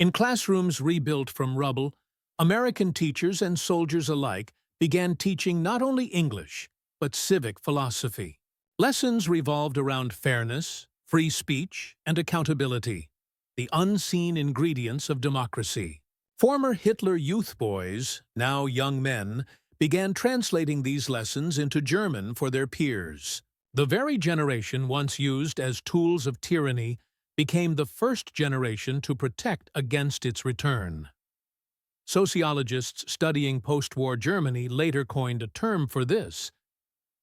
In classrooms rebuilt from rubble, American teachers and soldiers alike began teaching not only English, but civic philosophy. Lessons revolved around fairness, free speech, and accountability, the unseen ingredients of democracy. Former Hitler youth boys, now young men, began translating these lessons into German for their peers. The very generation once used as tools of tyranny became the first generation to protect against its return. Sociologists studying post-war Germany later coined a term for this: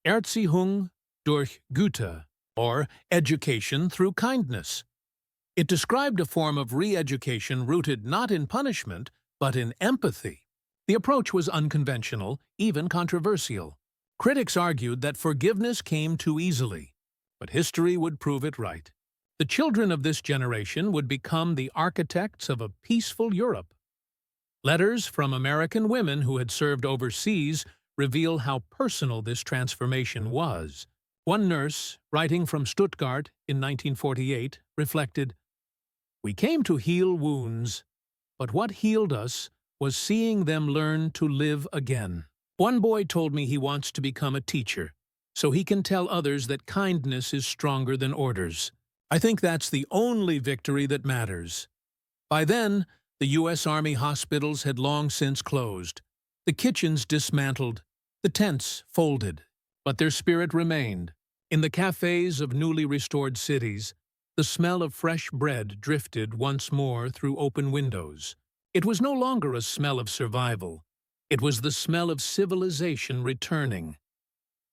Erziehung durch Güte, or education through kindness. It described a form of re-education rooted not in punishment, but in empathy. The approach was unconventional, even controversial. Critics argued that forgiveness came too easily, but history would prove it right. The children of this generation would become the architects of a peaceful Europe. Letters from American women who had served overseas reveal how personal this transformation was. One nurse, writing from Stuttgart in 1948, reflected, "We came to heal wounds, but what healed us was seeing them learn to live again." One boy told me he wants to become a teacher, so he can tell others that kindness is stronger than orders. I think that's the only victory that matters. By then, the U.S. Army hospitals had long since closed, the kitchens dismantled, the tents folded, but their spirit remained. In the cafes of newly restored cities, the smell of fresh bread drifted once more through open windows. It was no longer a smell of survival. It was the smell of civilization returning.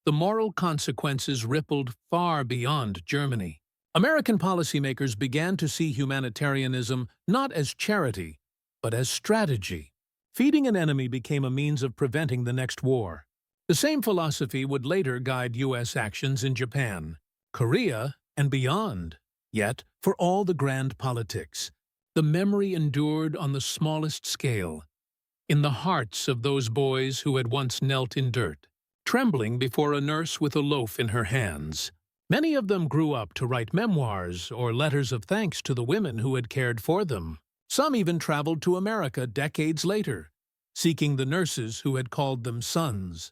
The moral consequences rippled far beyond Germany. American policymakers began to see humanitarianism not as charity, but as strategy. Feeding an enemy became a means of preventing the next war. The same philosophy would later guide U.S. actions in Japan, Korea, and beyond. Yet, for all the grand politics, the memory endured on the smallest scale, in the hearts of those boys who had once knelt in dirt, trembling before a nurse with a loaf in her hands. Many of them grew up to write memoirs or letters of thanks to the women who had cared for them. Some even traveled to America decades later, seeking the nurses who had called them sons.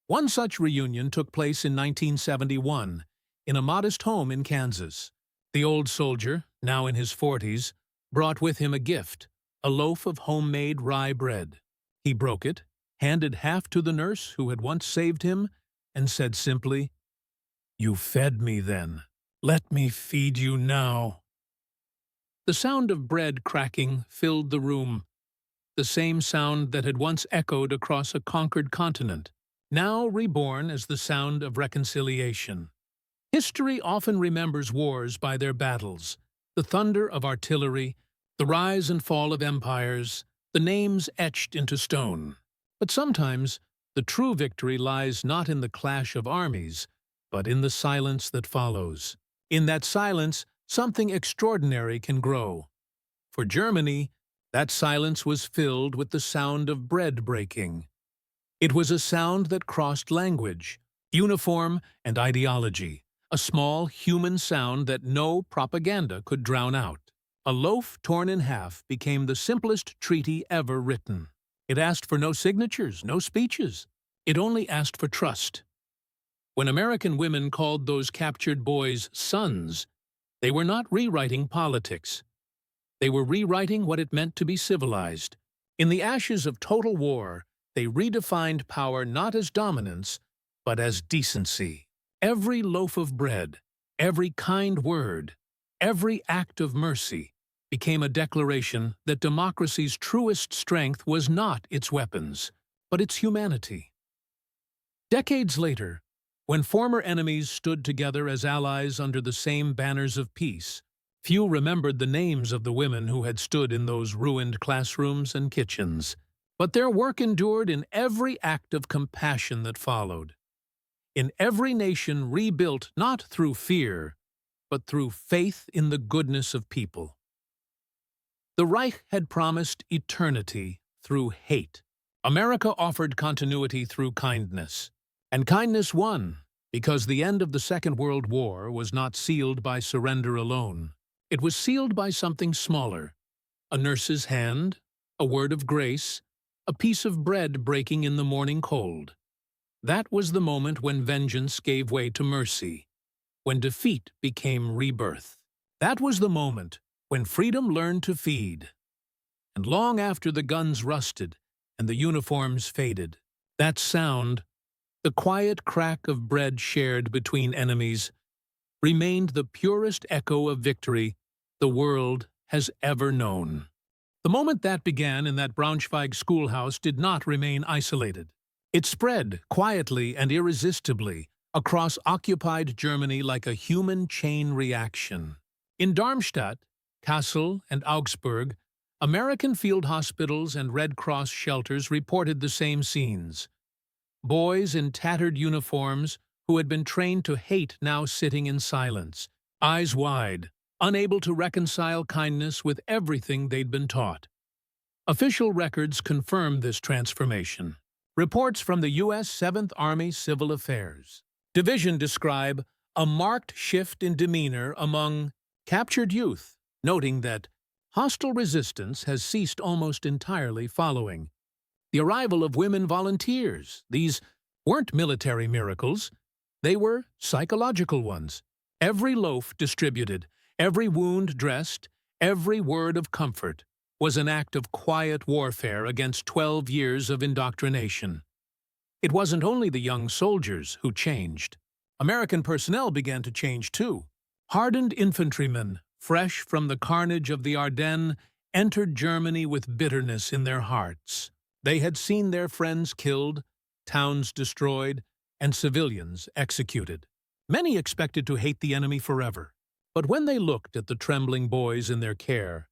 One such reunion took place in 1971, in a modest home in Kansas. The old soldier, now in his 40s, brought with him a gift, a loaf of homemade rye bread. He broke it, handed half to the nurse who had once saved him, and said simply, "You fed me then. Let me feed you now." The sound of bread cracking filled the room, the same sound that had once echoed across a conquered continent, now reborn as the sound of reconciliation. History often remembers wars by their battles, the thunder of artillery, the rise and fall of empires, the names etched into stone. But sometimes, the true victory lies not in the clash of armies, but in the silence that follows. In that silence, something extraordinary can grow. For Germany, that silence was filled with the sound of bread breaking. It was a sound that crossed language, uniform, and ideology, a small human sound that no propaganda could drown out. A loaf torn in half became the simplest treaty ever written. It asked for no signatures, no speeches. It only asked for trust. When American women called those captured boys sons, they were not rewriting politics. They were rewriting what it meant to be civilized. In the ashes of total war, they redefined power not as dominance, but as decency. Every loaf of bread, every kind word, every act of mercy became a declaration that democracy's truest strength was not its weapons, but its humanity. Decades later, when former enemies stood together as allies under the same banners of peace, few remembered the names of the women who had stood in those ruined classrooms and kitchens. But their work endured in every act of compassion that followed. In every nation rebuilt not through fear, but through faith in the goodness of people. The Reich had promised eternity through hate. America offered continuity through kindness. And kindness won, because the end of the Second World War was not sealed by surrender alone. It was sealed by something smaller, A nurse's hand, a word of grace, a piece of bread breaking in the morning cold. That was the moment when vengeance gave way to mercy, when defeat became rebirth. That was the moment when freedom learned to feed. And long after the guns rusted and the uniforms faded, that sound, the quiet crack of bread shared between enemies, remained the purest echo of victory the world has ever known. The moment that began in that Braunschweig schoolhouse did not remain isolated. It spread quietly and irresistibly across occupied Germany like a human chain reaction. In Darmstadt, Kassel, and Augsburg, American field hospitals and Red Cross shelters reported the same scenes. Boys in tattered uniforms who had been trained to hate now sitting in silence, eyes wide, unable to reconcile kindness with everything they'd been taught. Official records confirm this transformation. Reports from the U.S. 7th Army Civil Affairs Division describe a marked shift in demeanor among captured youth, noting that hostile resistance has ceased almost entirely following the arrival of women volunteers. These weren't military miracles, they were psychological ones. Every loaf distributed, every wound dressed, every word of comfort was an act of quiet warfare against 12 years of indoctrination. It wasn't only the young soldiers who changed. American personnel began to change too. Hardened infantrymen, fresh from the carnage of the Ardennes, entered Germany with bitterness in their hearts. They had seen their friends killed, towns destroyed, and civilians executed. Many expected to hate the enemy forever, but when they looked at the trembling boys in their care,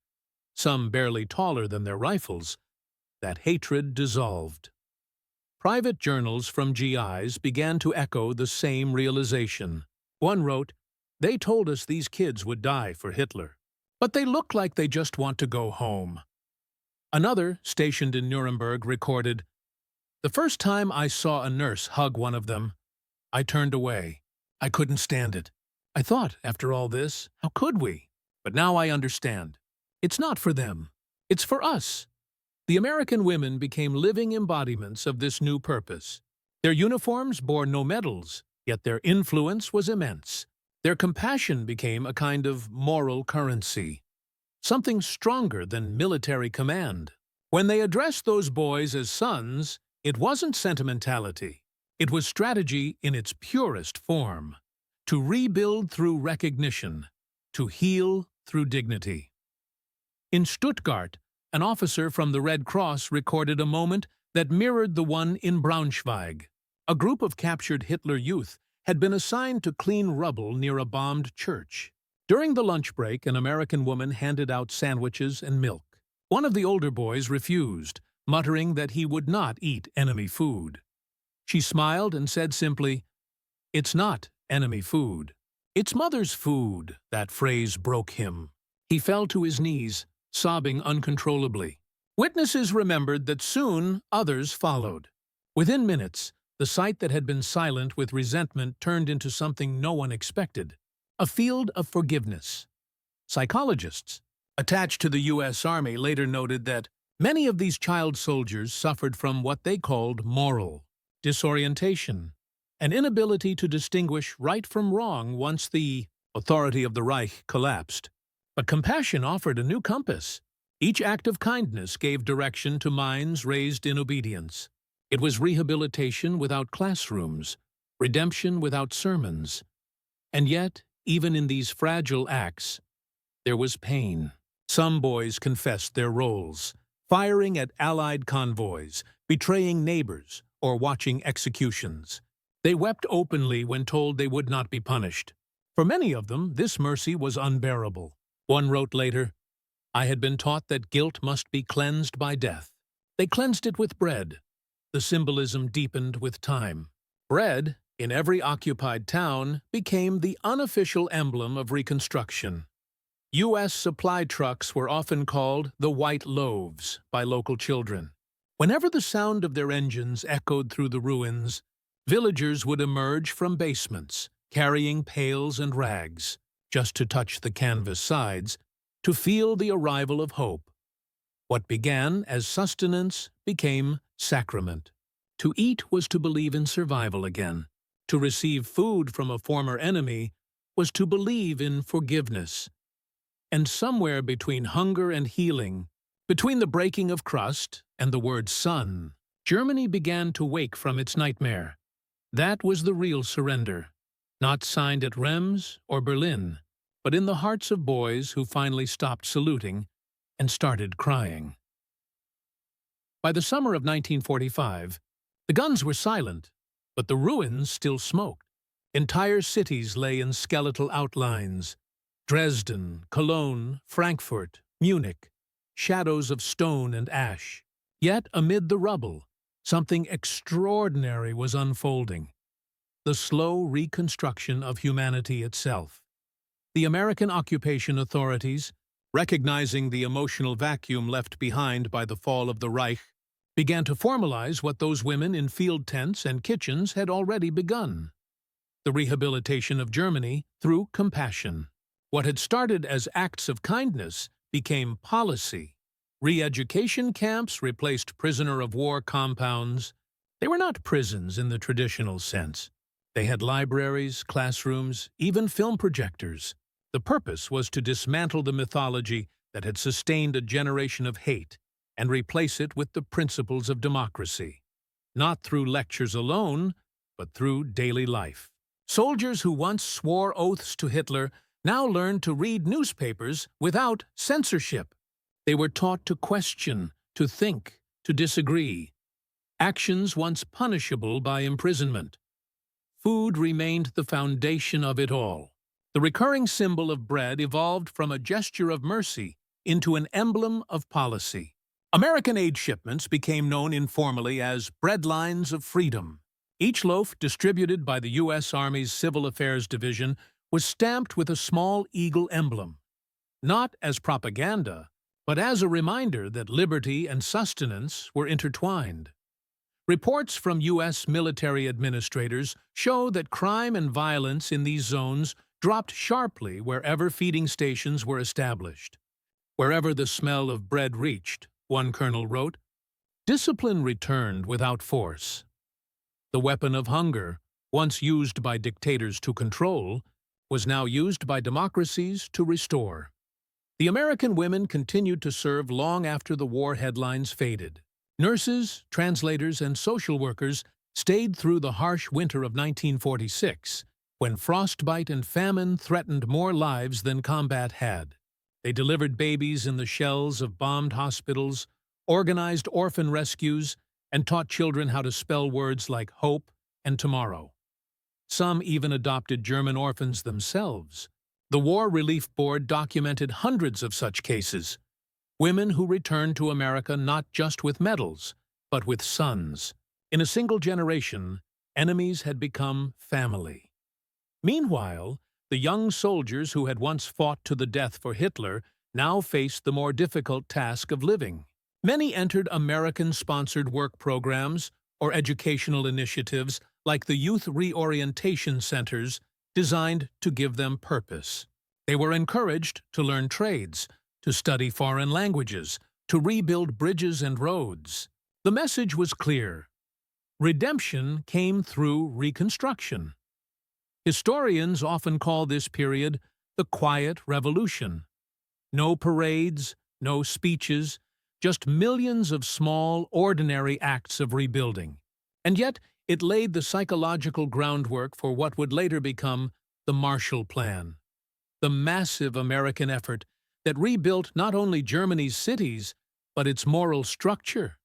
some barely taller than their rifles, that hatred dissolved. Private journals from GIs began to echo the same realization. One wrote, "They told us these kids would die for Hitler, but they look like they just want to go home." Another, stationed in Nuremberg, recorded, "The first time I saw a nurse hug one of them, I turned away. I couldn't stand it. I thought, after all this, how could we? But now I understand. It's not for them. It's for us." The American women became living embodiments of this new purpose. Their uniforms bore no medals, yet their influence was immense. Their compassion became a kind of moral currency, something stronger than military command. When they addressed those boys as sons, it wasn't sentimentality. It was strategy in its purest form. To rebuild through recognition, to heal through dignity. In Stuttgart, an officer from the Red Cross recorded a moment that mirrored the one in Braunschweig. A group of captured Hitler youth had been assigned to clean rubble near a bombed church. During the lunch break, an American woman handed out sandwiches and milk. One of the older boys refused, muttering that he would not eat enemy food. She smiled and said simply, "It's not enemy food. It's mother's food." That phrase broke him. He fell to his knees, sobbing uncontrollably. Witnesses remembered that soon others followed. Within minutes, the site that had been silent with resentment turned into something no one expected, a field of forgiveness. Psychologists attached to the U.S. Army later noted that many of these child soldiers suffered from what they called moral disorientation, an inability to distinguish right from wrong once the authority of the Reich collapsed. But compassion offered a new compass. Each act of kindness gave direction to minds raised in obedience. It was rehabilitation without classrooms, redemption without sermons. And yet, even in these fragile acts, there was pain. Some boys confessed their roles, firing at Allied convoys, betraying neighbors, or watching executions. They wept openly when told they would not be punished. For many of them, this mercy was unbearable. One wrote later, "I had been taught that guilt must be cleansed by death. They cleansed it with bread. The symbolism deepened with time. Bread, in every occupied town, became the unofficial emblem of Reconstruction. U.S. supply trucks were often called the White Loaves by local children. Whenever the sound of their engines echoed through the ruins, villagers would emerge from basements, carrying pails and rags, just to touch the canvas sides, to feel the arrival of hope. What began as sustenance became sacrament. To eat was to believe in survival again. To receive food from a former enemy was to believe in forgiveness. And somewhere between hunger and healing, between the breaking of crust and the word son, Germany began to wake from its nightmare. That was the real surrender, not signed at Reims or Berlin, but in the hearts of boys who finally stopped saluting and started crying. By the summer of 1945, the guns were silent, but the ruins still smoked. Entire cities lay in skeletal outlines. Dresden, Cologne, Frankfurt, Munich, shadows of stone and ash. Yet, amid the rubble, something extraordinary was unfolding. The slow reconstruction of humanity itself. The American occupation authorities, recognizing the emotional vacuum left behind by the fall of the Reich, began to formalize what those women in field tents and kitchens had already begun. The rehabilitation of Germany through compassion. What had started as acts of kindness became policy. Re-education camps replaced prisoner-of-war compounds. They were not prisons in the traditional sense. They had libraries, classrooms, even film projectors. The purpose was to dismantle the mythology that had sustained a generation of hate and replace it with the principles of democracy, not through lectures alone, but through daily life. Soldiers who once swore oaths to Hitler now learned to read newspapers without censorship. They were taught to question, to think, to disagree. Actions once punishable by imprisonment. Food remained the foundation of it all. The recurring symbol of bread evolved from a gesture of mercy into an emblem of policy. American aid shipments became known informally as bread lines of freedom. Each loaf, distributed by the U.S. Army's Civil Affairs Division, was stamped with a small eagle emblem, not as propaganda, but as a reminder that liberty and sustenance were intertwined. Reports from U.S. military administrators show that crime and violence in these zones dropped sharply wherever feeding stations were established. Wherever the smell of bread reached, one colonel wrote, discipline returned without force. The weapon of hunger, once used by dictators to control, was now used by democracies to restore. The American women continued to serve long after the war headlines faded. Nurses, translators, and social workers stayed through the harsh winter of 1946, when frostbite and famine threatened more lives than combat had. They delivered babies in the shells of bombed hospitals, organized orphan rescues, and taught children how to spell words like hope and tomorrow. Some even adopted German orphans themselves. The War Relief Board documented hundreds of such cases. Women who returned to America not just with medals, but with sons. In a single generation, enemies had become family. Meanwhile, the young soldiers who had once fought to the death for Hitler now faced the more difficult task of living. Many entered American-sponsored work programs or educational initiatives like the Youth Reorientation Centers designed to give them purpose. They were encouraged to learn trades, to study foreign languages, to rebuild bridges and roads. The message was clear. Redemption came through reconstruction. Historians often call this period the Quiet Revolution. No parades, no speeches, just millions of small, ordinary acts of rebuilding. And yet, it laid the psychological groundwork for what would later become the Marshall Plan, the massive American effort that rebuilt not only Germany's cities, but its moral structure.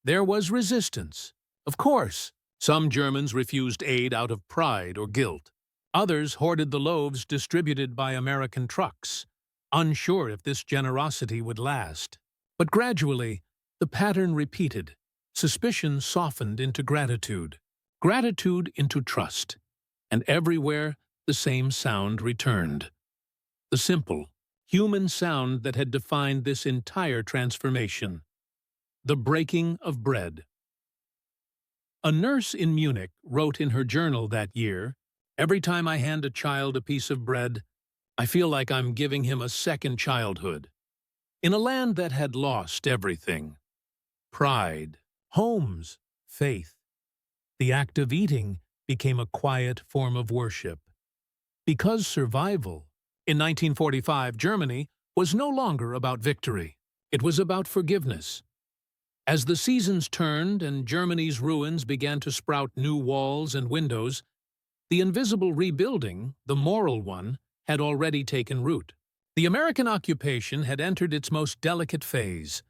There was resistance. Of course, some Germans refused aid out of pride or guilt. Others hoarded the loaves distributed by American trucks, unsure if this generosity would last. But gradually, the pattern repeated. Suspicion softened into gratitude, gratitude into trust, and everywhere the same sound returned. The simple, human sound that had defined this entire transformation. The breaking of bread. A nurse in Munich wrote in her journal that year, "Every time I hand a child a piece of bread, I feel like I'm giving him a second childhood." in a land that had lost everything: pride, homes, faith. The act of eating became a quiet form of worship. Because survival, in 1945, Germany was no longer about victory. It was about forgiveness. As the seasons turned and Germany's ruins began to sprout new walls and windows, the invisible rebuilding, the moral one, had already taken root. The American occupation had entered its most delicate phase,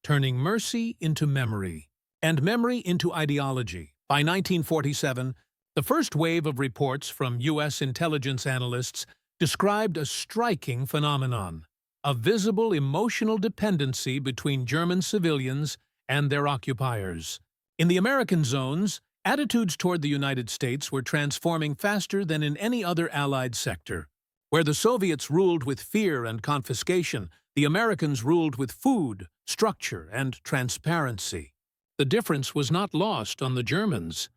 turning mercy into memory, and memory into ideology. By 1947, the first wave of reports from U.S. intelligence analysts described a striking phenomenon: a visible emotional dependency between German civilians and their occupiers. In the American zones, attitudes toward the United States were transforming faster than in any other Allied sector. Where the Soviets ruled with fear and confiscation, the Americans ruled with food, structure, and transparency. The difference was not lost on the Germans.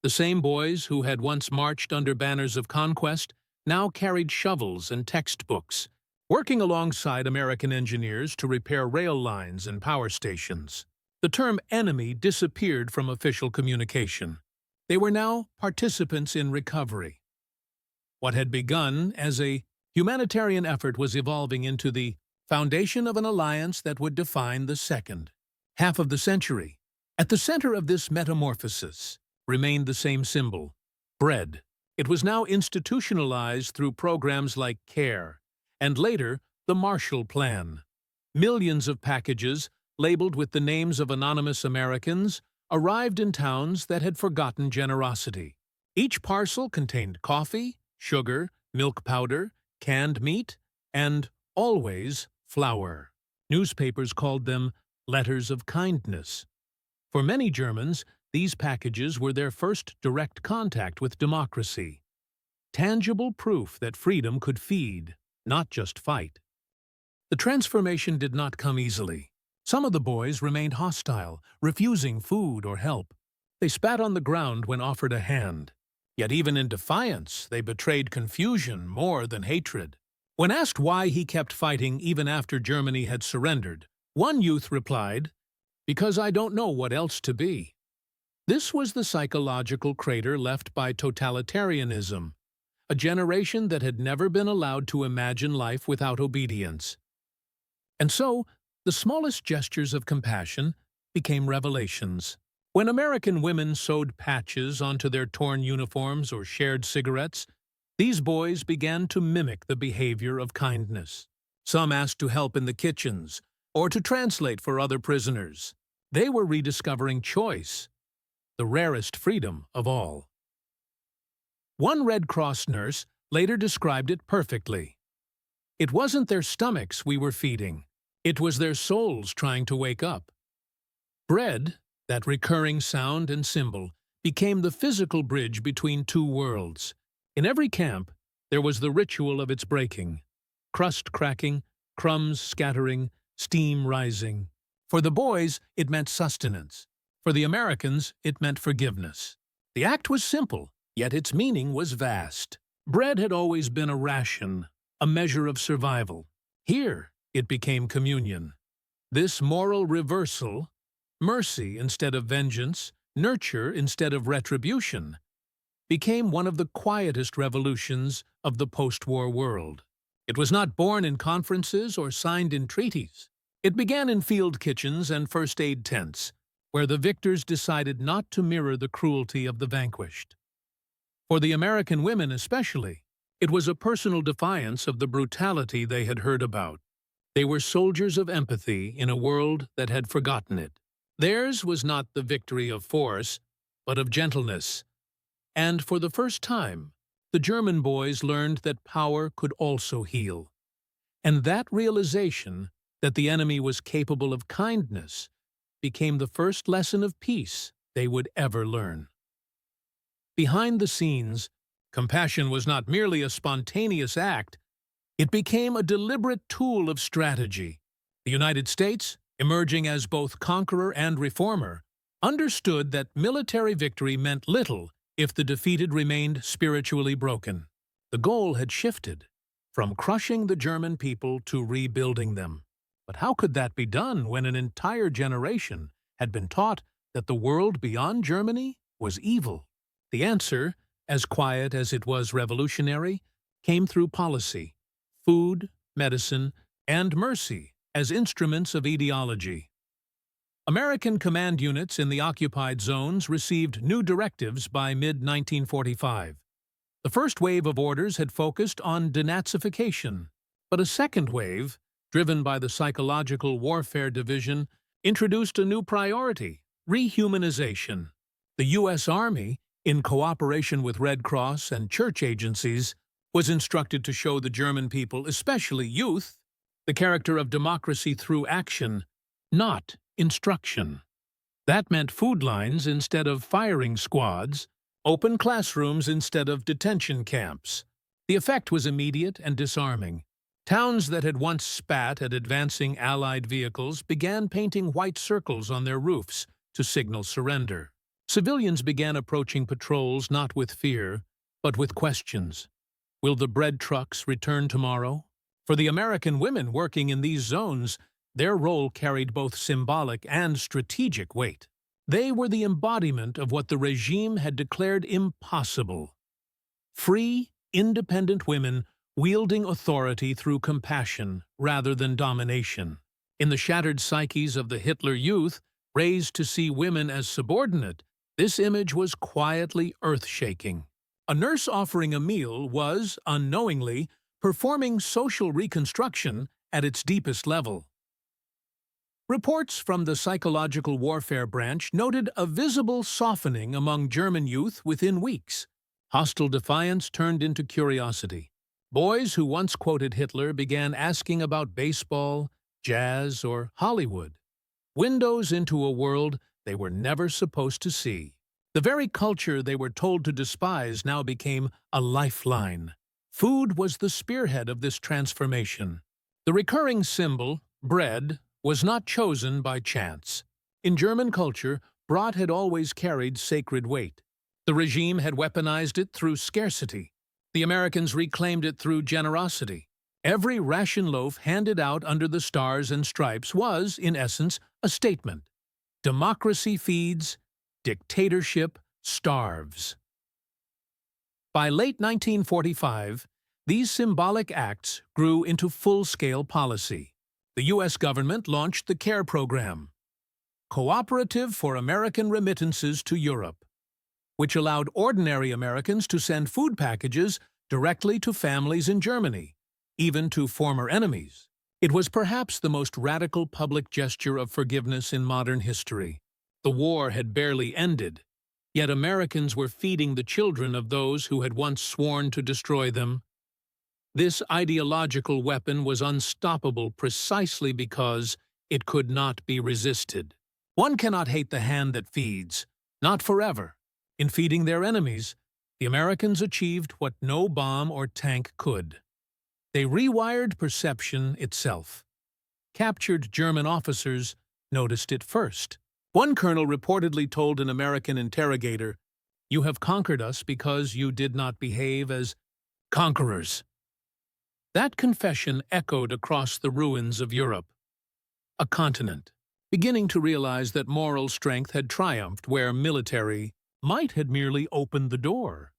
The same boys who had once marched under banners of conquest now carried shovels and textbooks, working alongside American engineers to repair rail lines and power stations. The term enemy disappeared from official communication. They were now participants in recovery. What had begun as a humanitarian effort was evolving into the foundation of an alliance that would define the second half of the century. At the center of this metamorphosis remained the same symbol: bread. It was now institutionalized through programs like CARE, and later the Marshall Plan. Millions of packages, labeled with the names of anonymous Americans, arrived in towns that had forgotten generosity. Each parcel contained coffee, sugar, milk powder, canned meat, and, always, flour. Newspapers called them letters of kindness. For many Germans, these packages were their first direct contact with democracy. Tangible proof that freedom could feed, not just fight. The transformation did not come easily. Some of the boys remained hostile, refusing food or help. They spat on the ground when offered a hand. Yet even in defiance, they betrayed confusion more than hatred. When asked why he kept fighting even after Germany had surrendered, one youth replied, "Because I don't know what else to be." This was the psychological crater left by totalitarianism, a generation that had never been allowed to imagine life without obedience. And so, the smallest gestures of compassion became revelations. When American women sewed patches onto their torn uniforms or shared cigarettes, these boys began to mimic the behavior of kindness. Some asked to help in the kitchens or to translate for other prisoners. They were rediscovering choice, the rarest freedom of all. One Red Cross nurse later described it perfectly. "It wasn't their stomachs we were feeding. It was their souls trying to wake up." Bread, that recurring sound and symbol, became the physical bridge between two worlds. In every camp, there was the ritual of its breaking: crust cracking, crumbs scattering, steam rising. For the boys, it meant sustenance. For the Americans, it meant forgiveness. The act was simple, yet its meaning was vast. Bread had always been a ration, a measure of survival. Here, it became communion. This moral reversal, mercy instead of vengeance, nurture instead of retribution, became one of the quietest revolutions of the post-war world. It was not born in conferences or signed in treaties. It began in field kitchens and first aid tents, where the victors decided not to mirror the cruelty of the vanquished. For the American women especially, it was a personal defiance of the brutality they had heard about. They were soldiers of empathy in a world that had forgotten it. Theirs was not the victory of force, but of gentleness. And for the first time, the German boys learned that power could also heal. And that realization, that the enemy was capable of kindness, became the first lesson of peace they would ever learn. Behind the scenes, compassion was not merely a spontaneous act. It became a deliberate tool of strategy. The United States, emerging as both conqueror and reformer, understood that military victory meant little if the defeated remained spiritually broken. The goal had shifted from crushing the German people to rebuilding them. But how could that be done when an entire generation had been taught that the world beyond Germany was evil? The answer, as quiet as it was revolutionary, came through policy, food, medicine, and mercy as instruments of ideology. American command units in the occupied zones received new directives by mid-1945. The first wave of orders had focused on denazification, but a second wave, driven by the Psychological Warfare Division, introduced a new priority: rehumanization. The U.S. Army, in cooperation with Red Cross and church agencies, was instructed to show the German people, especially youth, the character of democracy through action, not instruction. That meant food lines instead of firing squads, open classrooms instead of detention camps. The effect was immediate and disarming. Towns that had once spat at advancing Allied vehicles began painting white circles on their roofs to signal surrender. Civilians began approaching patrols not with fear, but with questions. Will the bread trucks return tomorrow? For the American women working in these zones, their role carried both symbolic and strategic weight. They were the embodiment of what the regime had declared impossible: free, independent women wielding authority through compassion rather than domination. In the shattered psyches of the Hitler youth, raised to see women as subordinate, this image was quietly earth-shaking. A nurse offering a meal was, unknowingly, performing social reconstruction at its deepest level. Reports from the Psychological Warfare Branch noted a visible softening among German youth within weeks. Hostile defiance turned into curiosity. Boys who once quoted Hitler began asking about baseball, jazz, or Hollywood, windows into a world they were never supposed to see. The very culture they were told to despise now became a lifeline. Food was the spearhead of this transformation. The recurring symbol, bread, was not chosen by chance. In German culture, brat had always carried sacred weight. The regime had weaponized it through scarcity. The Americans reclaimed it through generosity. Every ration loaf handed out under the stars and stripes was, in essence, a statement. Democracy feeds, dictatorship starves. By late 1945, these symbolic acts grew into full-scale policy. The U.S. government launched the CARE program, Cooperative for American Remittances to Europe, which allowed ordinary Americans to send food packages directly to families in Germany, even to former enemies. It was perhaps the most radical public gesture of forgiveness in modern history. The war had barely ended, yet Americans were feeding the children of those who had once sworn to destroy them. This ideological weapon was unstoppable precisely because it could not be resisted. One cannot hate the hand that feeds, not forever. In feeding their enemies, the Americans achieved what no bomb or tank could. They rewired perception itself. Captured German officers noticed it first. One colonel reportedly told an American interrogator, "You have conquered us because you did not behave as conquerors." That confession echoed across the ruins of Europe, a continent, beginning to realize that moral strength had triumphed where military might had merely opened the door.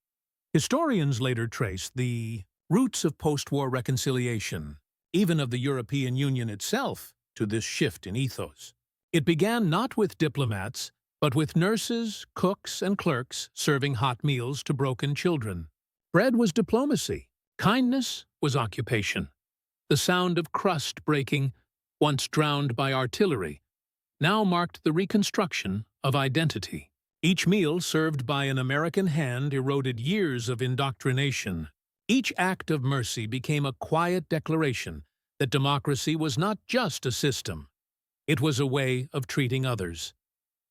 Historians later traced the roots of post-war reconciliation, even of the European Union itself, to this shift in ethos. It began not with diplomats, but with nurses, cooks, and clerks serving hot meals to broken children. Bread was diplomacy. Kindness was occupation. The sound of crust breaking, once drowned by artillery, now marked the reconstruction of identity. Each meal served by an American hand eroded years of indoctrination. Each act of mercy became a quiet declaration that democracy was not just a system. It was a way of treating others.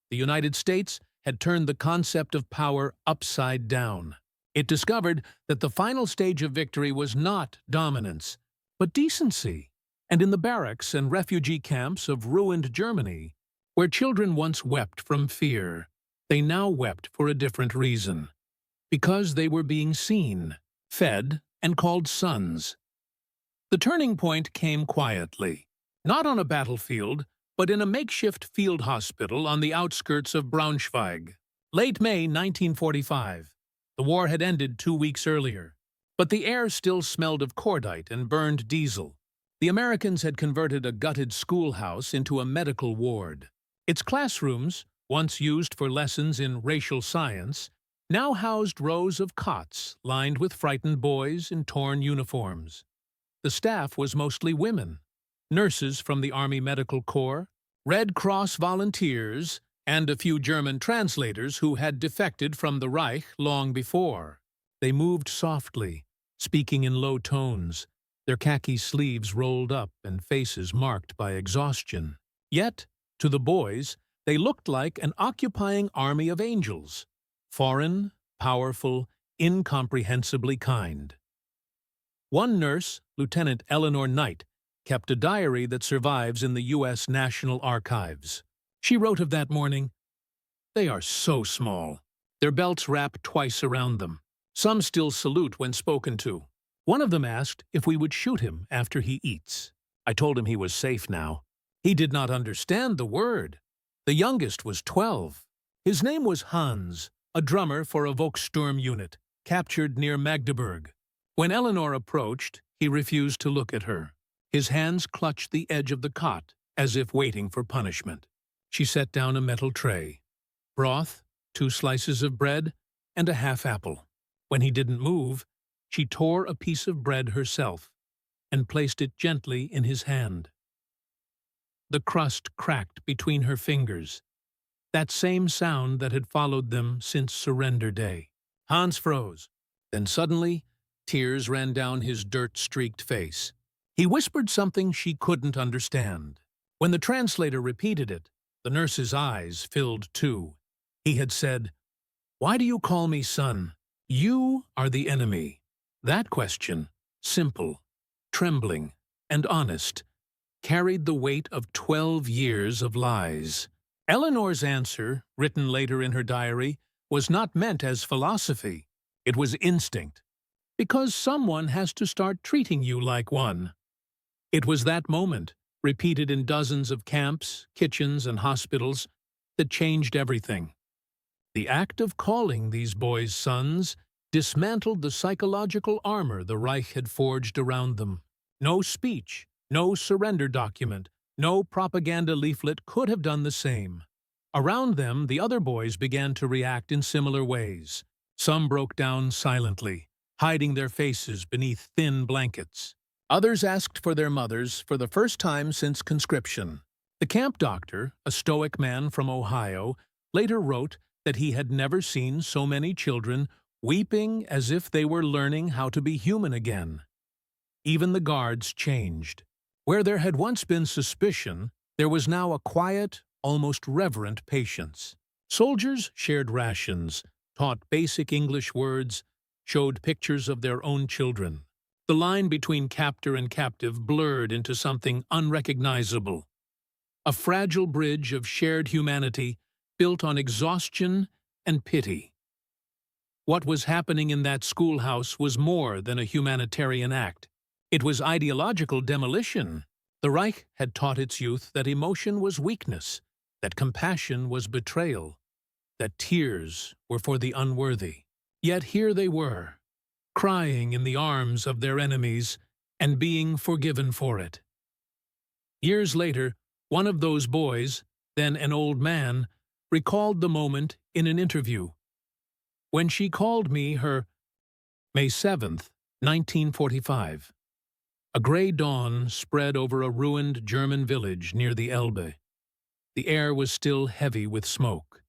The United States had turned the concept of power upside down. It discovered that the final stage of victory was not dominance, but decency. And in the barracks and refugee camps of ruined Germany, where children once wept from fear, they now wept for a different reason. Because they were being seen, fed, and called sons. The turning point came quietly. Not on a battlefield, but in a makeshift field hospital on the outskirts of Braunschweig. Late May 1945. The war had ended 2 weeks earlier, but the air still smelled of cordite and burned diesel. The Americans had converted a gutted schoolhouse into a medical ward. Its classrooms, once used for lessons in racial science, now housed rows of cots lined with frightened boys in torn uniforms. The staff was mostly women, nurses from the Army Medical Corps, Red Cross volunteers, and a few German translators who had defected from the Reich long before. They moved softly, speaking in low tones, their khaki sleeves rolled up and faces marked by exhaustion. Yet, to the boys, they looked like an occupying army of angels, foreign, powerful, incomprehensibly kind. One nurse, Lieutenant Eleanor Knight, kept a diary that survives in the U.S. National Archives. She wrote of that morning, "They are so small. Their belts wrap twice around them. Some still salute when spoken to. One of them asked if we would shoot him after he eats. I told him he was safe now. He did not understand the word. The youngest was 12. His name was Hans, a drummer for a Volkssturm unit, captured near Magdeburg. When Eleanor approached, he refused to look at her. His hands clutched the edge of the cot, as if waiting for punishment. She set down a metal tray, broth, 2 slices of bread, and a half apple. When he didn't move, she tore a piece of bread herself and placed it gently in his hand. The crust cracked between her fingers, that same sound that had followed them since surrender day. Hans froze. Then suddenly, tears ran down his dirt-streaked face. He whispered something she couldn't understand. When the translator repeated it, the nurse's eyes filled too. He had said, "Why do you call me son? You are the enemy." That question, simple, trembling, and honest, carried the weight of 12 years of lies. Eleanor's answer, written later in her diary, was not meant as philosophy. It was instinct. Because someone has to start treating you like one. It was that moment, repeated in dozens of camps, kitchens, and hospitals, that changed everything. The act of calling these boys sons dismantled the psychological armor the Reich had forged around them. No speech, no surrender document, no propaganda leaflet could have done the same. Around them, the other boys began to react in similar ways. Some broke down silently, hiding their faces beneath thin blankets. Others asked for their mothers for the first time since conscription. The camp doctor, a stoic man from Ohio, later wrote that he had never seen so many children weeping as if they were learning how to be human again. Even the guards changed. Where there had once been suspicion, there was now a quiet, almost reverent patience. Soldiers shared rations, taught basic English words, showed pictures of their own children. The line between captor and captive blurred into something unrecognizable. A fragile bridge of shared humanity built on exhaustion and pity. What was happening in that schoolhouse was more than a humanitarian act. It was ideological demolition. The Reich had taught its youth that emotion was weakness, that compassion was betrayal, that tears were for the unworthy. Yet here they were, crying in the arms of their enemies and being forgiven for it. Years later, one of those boys, then an old man, recalled the moment in an interview. When she called me her May 7th, 1945. A gray dawn spread over a ruined German village near the Elbe. The air was still heavy with smoke,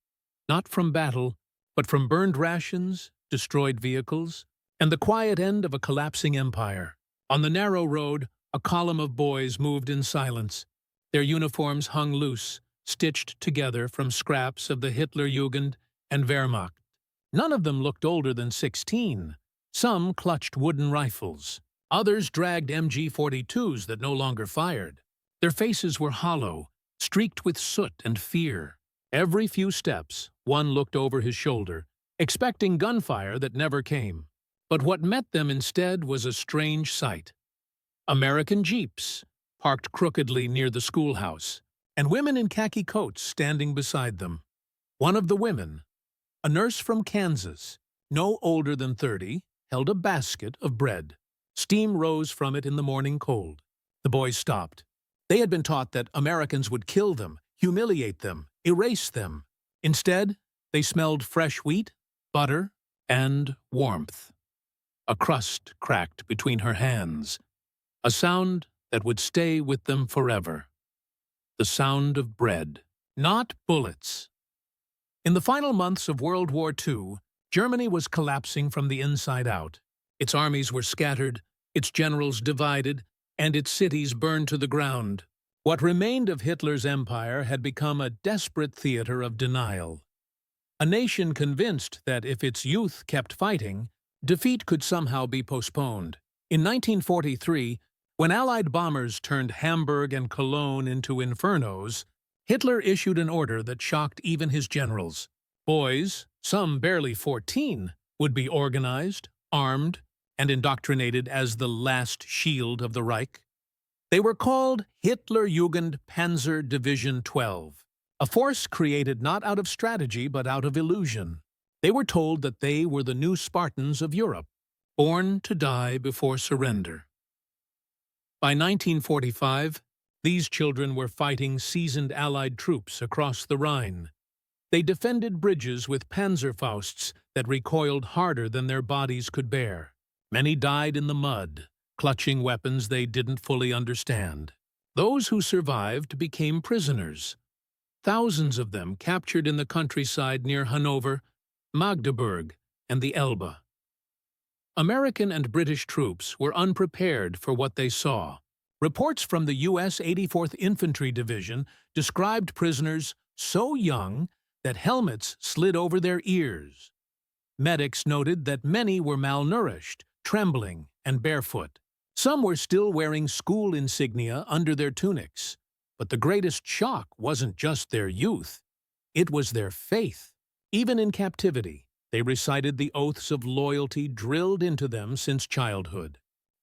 not from battle, but from burned rations, destroyed vehicles, and the quiet end of a collapsing empire. On the narrow road, a column of boys moved in silence. Their uniforms hung loose, stitched together from scraps of the Hitlerjugend and Wehrmacht. None of them looked older than 16. Some clutched wooden rifles. Others dragged MG-42s that no longer fired. Their faces were hollow, streaked with soot and fear. Every few steps, one looked over his shoulder, expecting gunfire that never came. But what met them instead was a strange sight. American jeeps, parked crookedly near the schoolhouse, and women in khaki coats standing beside them. One of the women, a nurse from Kansas, no older than 30, held a basket of bread. Steam rose from it in the morning cold. The boys stopped. They had been taught that Americans would kill them, humiliate them, erase them. Instead, they smelled fresh wheat, butter, and warmth. A crust cracked between her hands, a sound that would stay with them forever. The sound of bread, not bullets. In the final months of World War II, Germany was collapsing from the inside out. Its armies were scattered, its generals divided, and its cities burned to the ground. What remained of Hitler's empire had become a desperate theater of denial. A nation convinced that if its youth kept fighting, defeat could somehow be postponed. In 1943, when Allied bombers turned Hamburg and Cologne into infernos, Hitler issued an order that shocked even his generals. Boys, some barely 14, would be organized, armed, and indoctrinated as the last shield of the Reich. They were called Hitlerjugend Panzer Division 12, a force created not out of strategy but out of illusion. They were told that they were the new Spartans of Europe, born to die before surrender. By 1945, these children were fighting seasoned Allied troops across the Rhine. They defended bridges with panzerfausts that recoiled harder than their bodies could bear. Many died in the mud, clutching weapons they didn't fully understand. Those who survived became prisoners. Thousands of them captured in the countryside near Hanover, Magdeburg, and the Elbe. American and British troops were unprepared for what they saw. Reports from the U.S. 84th Infantry Division described prisoners so young that helmets slid over their ears. Medics noted that many were malnourished, trembling, and barefoot. Some were still wearing school insignia under their tunics. But the greatest shock wasn't just their youth. It was their faith. Even in captivity, they recited the oaths of loyalty drilled into them since childhood.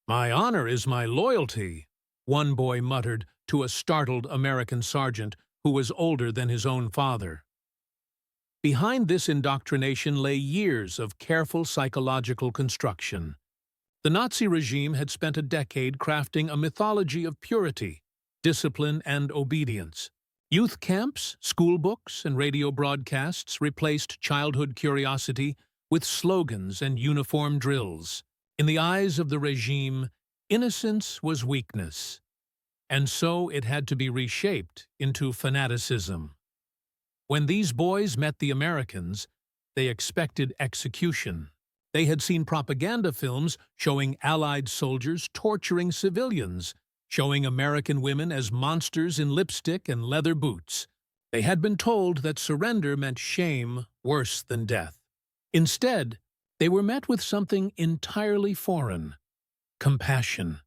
"My honor is my loyalty," one boy muttered to a startled American sergeant who was older than his own father. Behind this indoctrination lay years of careful psychological construction. The Nazi regime had spent a decade crafting a mythology of purity, discipline, and obedience. Youth camps, school books, and radio broadcasts replaced childhood curiosity with slogans and uniform drills. In the eyes of the regime, innocence was weakness, and so it had to be reshaped into fanaticism. When these boys met the Americans, they expected execution. They had seen propaganda films showing Allied soldiers torturing civilians, showing American women as monsters in lipstick and leather boots. They had been told that surrender meant shame worse than death. Instead, they were met with something entirely foreign: compassion.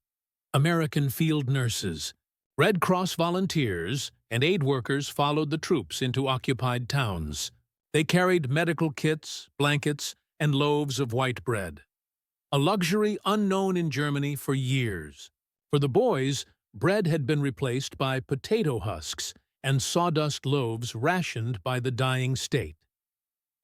American field nurses, Red Cross volunteers, and aid workers followed the troops into occupied towns. They carried medical kits, blankets, and loaves of white bread, a luxury unknown in Germany for years. For the boys, bread had been replaced by potato husks and sawdust loaves rationed by the dying state.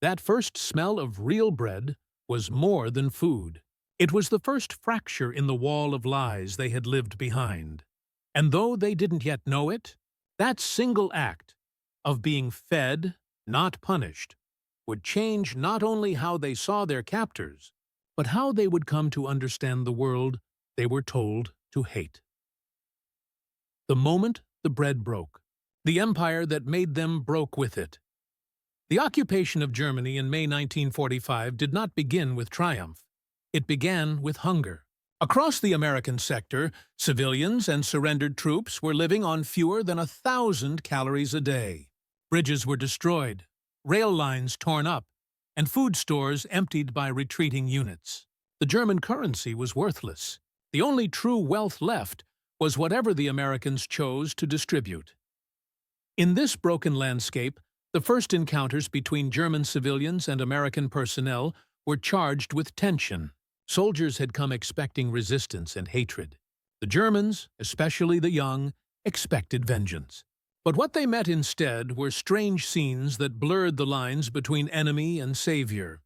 That first smell of real bread was more than food. It was the first fracture in the wall of lies they had lived behind. And though they didn't yet know it, that single act of being fed, not punished, would change not only how they saw their captors, but how they would come to understand the world they were told to hate. The moment the bread broke, the empire that made them broke with it. The occupation of Germany in May 1945 did not begin with triumph. It began with hunger. Across the American sector, civilians and surrendered troops were living on fewer than 1,000 calories a day. Bridges were destroyed, rail lines torn up, and food stores emptied by retreating units. The German currency was worthless. The only true wealth left was whatever the Americans chose to distribute. In this broken landscape, the first encounters between German civilians and American personnel were charged with tension. Soldiers had come expecting resistance and hatred. The Germans, especially the young, expected vengeance. But what they met instead were strange scenes that blurred the lines between enemy and savior.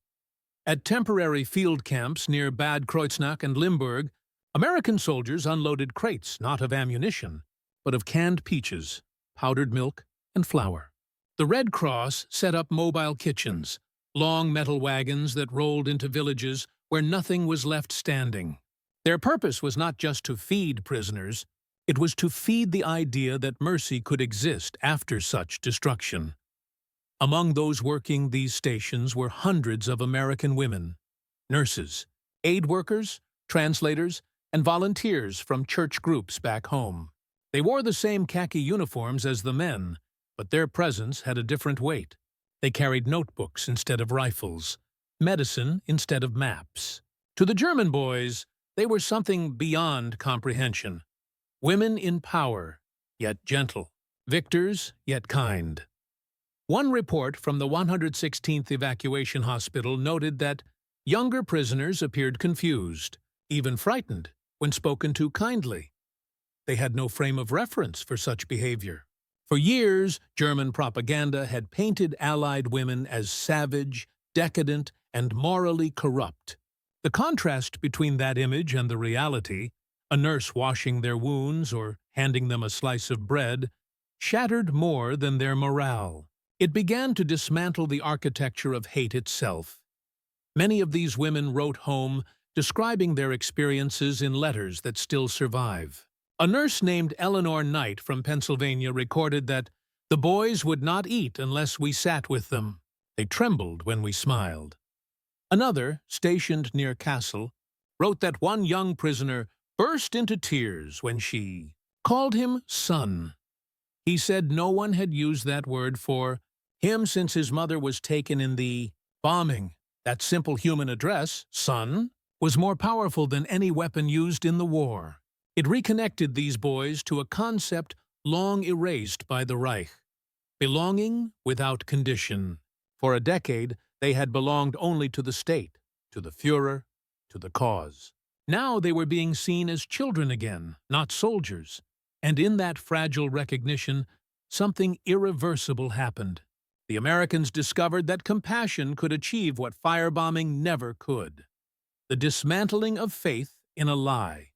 At temporary field camps near Bad Kreuznach and Limburg, American soldiers unloaded crates not of ammunition, but of canned peaches, powdered milk, and flour. The Red Cross set up mobile kitchens, long metal wagons that rolled into villages where nothing was left standing. Their purpose was not just to feed prisoners, it was to feed the idea that mercy could exist after such destruction. Among those working these stations were hundreds of American women, nurses, aid workers, translators, and volunteers from church groups back home. They wore the same khaki uniforms as the men, but their presence had a different weight. They carried notebooks instead of rifles, medicine instead of maps. To the German boys, they were something beyond comprehension. Women in power, yet gentle. Victors, yet kind. One report from the 116th Evacuation Hospital noted that younger prisoners appeared confused, even frightened, when spoken to kindly. They had no frame of reference for such behavior. For years, German propaganda had painted Allied women as savage, decadent, and morally corrupt. The contrast between that image and the reality, a nurse washing their wounds or handing them a slice of bread, shattered more than their morale. It began to dismantle the architecture of hate itself. Many of these women wrote home, describing their experiences in letters that still survive. A nurse named Eleanor Knight from Pennsylvania recorded that the boys would not eat unless we sat with them. They trembled when we smiled. Another, stationed near Kassel, wrote that one young prisoner burst into tears when she called him son. He said no one had used that word for him since his mother was taken in the bombing. That simple human address, son, was more powerful than any weapon used in the war. It reconnected these boys to a concept long erased by the Reich: belonging without condition. For a decade, they had belonged only to the state, to the Führer, to the cause. Now they were being seen as children again, not soldiers. And in that fragile recognition, something irreversible happened. The Americans discovered that compassion could achieve what firebombing never could: the dismantling of faith in a lie.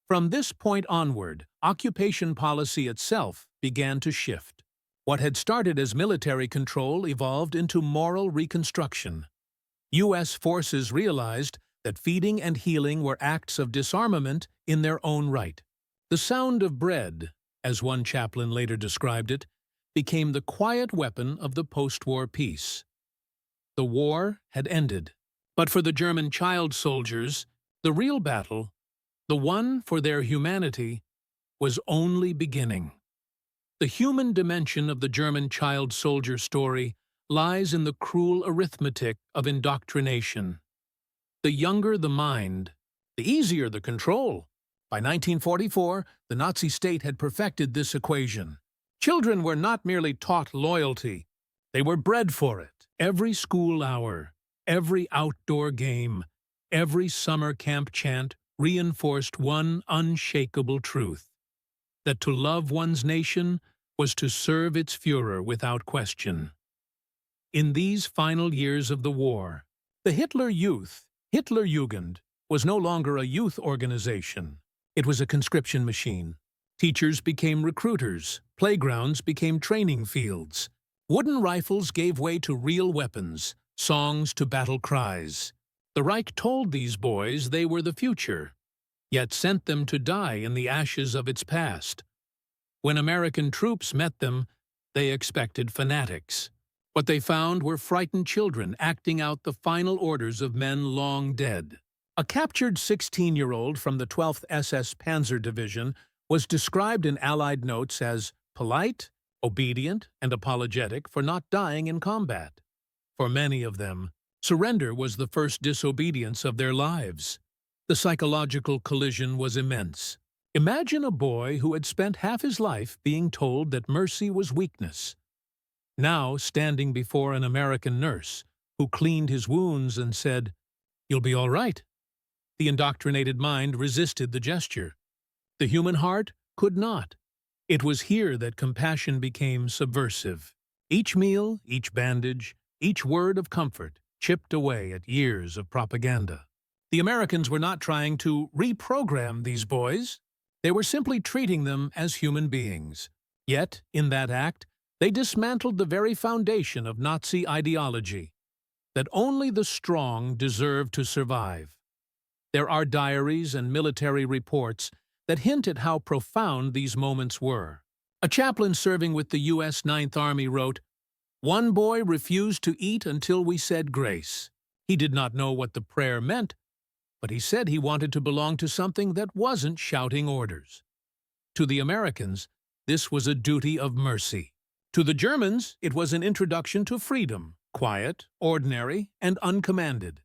From this point onward, occupation policy itself began to shift. What had started as military control evolved into moral reconstruction. U.S. forces realized that feeding and healing were acts of disarmament in their own right. The sound of bread, as one chaplain later described it, became the quiet weapon of the post-war peace. The war had ended. But for the German child soldiers, the real battle, the one for their humanity, was only beginning. The human dimension of the German child soldier story lies in the cruel arithmetic of indoctrination. The younger the mind, the easier the control. By 1944, the Nazi state had perfected this equation. Children were not merely taught loyalty, they were bred for it. Every school hour, every outdoor game, every summer camp chant reinforced one unshakable truth: that to love one's nation was to serve its Führer without question. In these final years of the war, the Hitler Youth, Hitlerjugend, was no longer a youth organization. It was a conscription machine. Teachers became recruiters, playgrounds became training fields. Wooden rifles gave way to real weapons, songs to battle cries. The Reich told these boys they were the future, yet sent them to die in the ashes of its past. When American troops met them, they expected fanatics. What they found were frightened children acting out the final orders of men long dead. A captured 16-year-old from the 12th SS Panzer Division was described in Allied notes as polite, obedient, and apologetic for not dying in combat. For many of them, surrender was the first disobedience of their lives. The psychological collision was immense. Imagine a boy who had spent half his life being told that mercy was weakness, now standing before an American nurse who cleaned his wounds and said, "You'll be all right." The indoctrinated mind resisted the gesture. The human heart could not. It was here that compassion became subversive. Each meal, each bandage, each word of comfort chipped away at years of propaganda. The Americans were not trying to reprogram these boys. They were simply treating them as human beings. Yet, in that act, they dismantled the very foundation of Nazi ideology, that only the strong deserve to survive. There are diaries and military reports that hint at how profound these moments were. A chaplain serving with the U.S. Ninth Army wrote, "One boy refused to eat until we said grace. He did not know what the prayer meant, but he said he wanted to belong to something that wasn't shouting orders." To the Americans, this was a duty of mercy. To the Germans, it was an introduction to freedom, quiet, ordinary, and uncommanded.